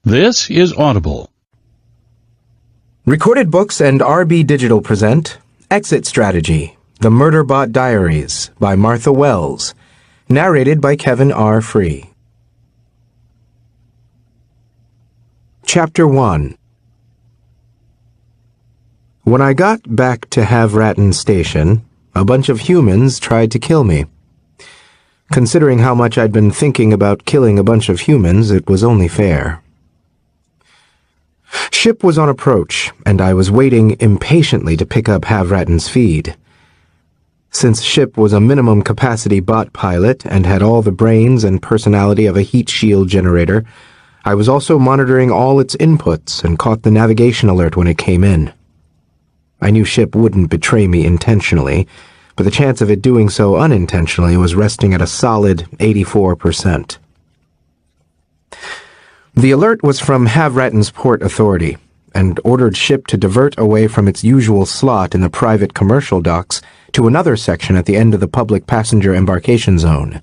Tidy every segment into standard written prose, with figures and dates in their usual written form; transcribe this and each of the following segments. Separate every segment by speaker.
Speaker 1: This is Audible.
Speaker 2: Recorded Books and RB Digital present Exit Strategy, The Murderbot Diaries by Martha Wells, narrated by Kevin R. Free. Chapter 1. When I got back to Havratton Station, a bunch of humans tried to kill me. Considering how much I'd been thinking about killing a bunch of humans, it was only fair. Ship was on approach, and I was waiting impatiently to pick up Havratton's feed. Since Ship was a minimum-capacity bot pilot and had all the brains and personality of a heat shield generator, I was also monitoring all its inputs and caught the navigation alert when it came in. I knew Ship wouldn't betray me intentionally, but the chance of it doing so unintentionally was resting at a solid 84%. The alert was from Havratton's Port Authority, and ordered Ship to divert away from its usual slot in the private commercial docks to another section at the end of the public passenger embarkation zone.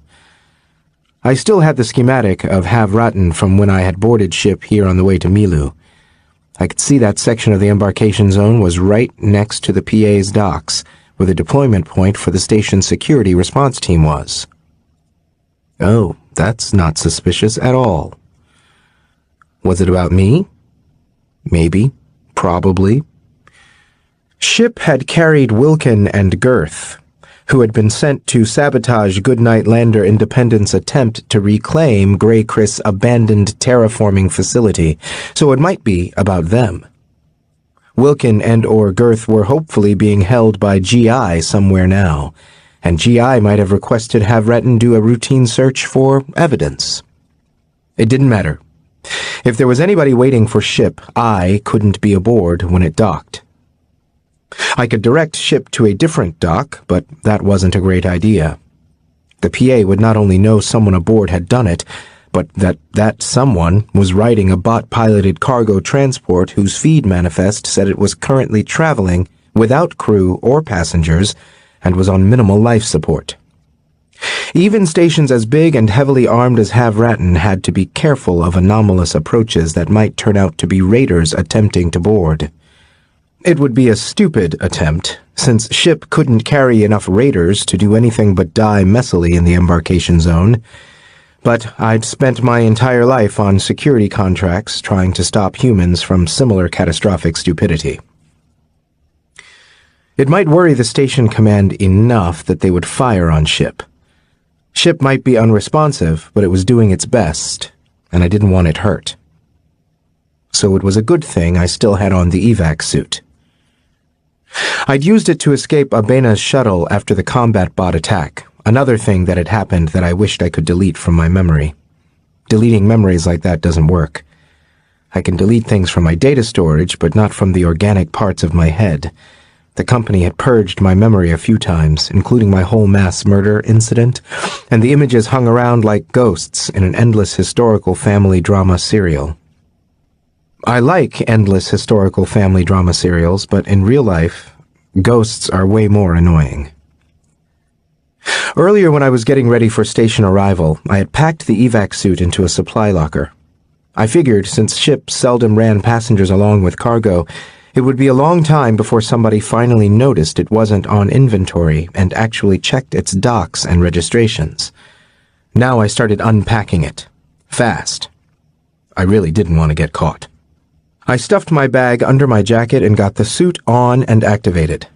Speaker 2: I still had the schematic of Havratton from when I had boarded Ship here on the way to Milu. I could see that section of the embarkation zone was right next to the PA's docks, where the deployment point for the station's security response team was. Oh, that's not suspicious at all. Was it about me? Maybe. Probably. Ship had carried Wilkin and Girth, who had been sent to sabotage Goodnight Lander Independent's attempt to reclaim GrayCris' abandoned terraforming facility, so it might be about them. Wilkin and/or Girth were hopefully being held by GI somewhere now, and GI might have requested Havratton do a routine search for evidence. It didn't matter. If there was anybody waiting for Ship, I couldn't be aboard when it docked. I could direct Ship to a different dock, but that wasn't a great idea. The PA would not only know someone aboard had done it, but that someone was riding a bot-piloted cargo transport whose feed manifest said it was currently traveling without crew or passengers and was on minimal life support. Even stations as big and heavily armed as Havratton had to be careful of anomalous approaches that might turn out to be raiders attempting to board. It would be a stupid attempt, since Ship couldn't carry enough raiders to do anything but die messily in the embarkation zone, but I'd spent my entire life on security contracts trying to stop humans from similar catastrophic stupidity. It might worry the station command enough that they would fire on Ship. Ship might be unresponsive, but it was doing its best, and I didn't want it hurt. So it was a good thing I still had on the evac suit. I'd used it to escape Abena's shuttle after the combat bot attack, another thing that had happened that I wished I could delete from my memory. Deleting memories like that doesn't work. I can delete things from my data storage, but not from the organic parts of my head. The company had purged my memory a few times, including my whole mass murder incident, and the images hung around like ghosts in an endless historical family drama serial. I like endless historical family drama serials, but in real life, ghosts are way more annoying. Earlier when I was getting ready for station arrival, I had packed the evac suit into a supply locker. I figured, since Ship seldom ran passengers along with cargo, it would be a long time before somebody finally noticed it wasn't on inventory and actually checked its docks and registrations. Now I started unpacking it. Fast. I really didn't want to get caught. I stuffed my bag under my jacket and got the suit on and activated.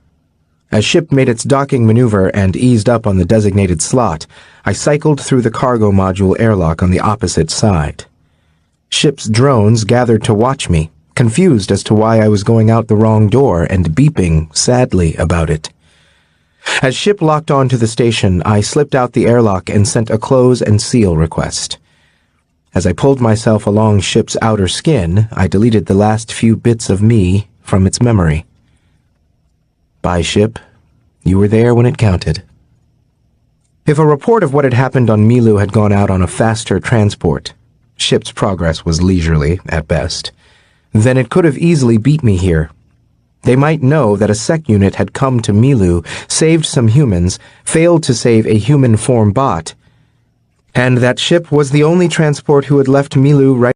Speaker 2: As Ship made its docking maneuver and eased up on the designated slot, I cycled through the cargo module airlock on the opposite side. Ship's drones gathered to watch me, confused as to why I was going out the wrong door and beeping sadly about it. As Ship locked onto the station, I slipped out the airlock and sent a close and seal request. As I pulled myself along Ship's outer skin, I deleted the last few bits of me from its memory. Bye, Ship. You were there when it counted. If a report of what had happened on Milu had gone out on a faster transport, Ship's progress was leisurely, at best, then it could have easily beat me here. They might know that a sec unit had come to Milu, saved some humans, failed to save a human-form bot, and that Ship was the only transport who had left Milu right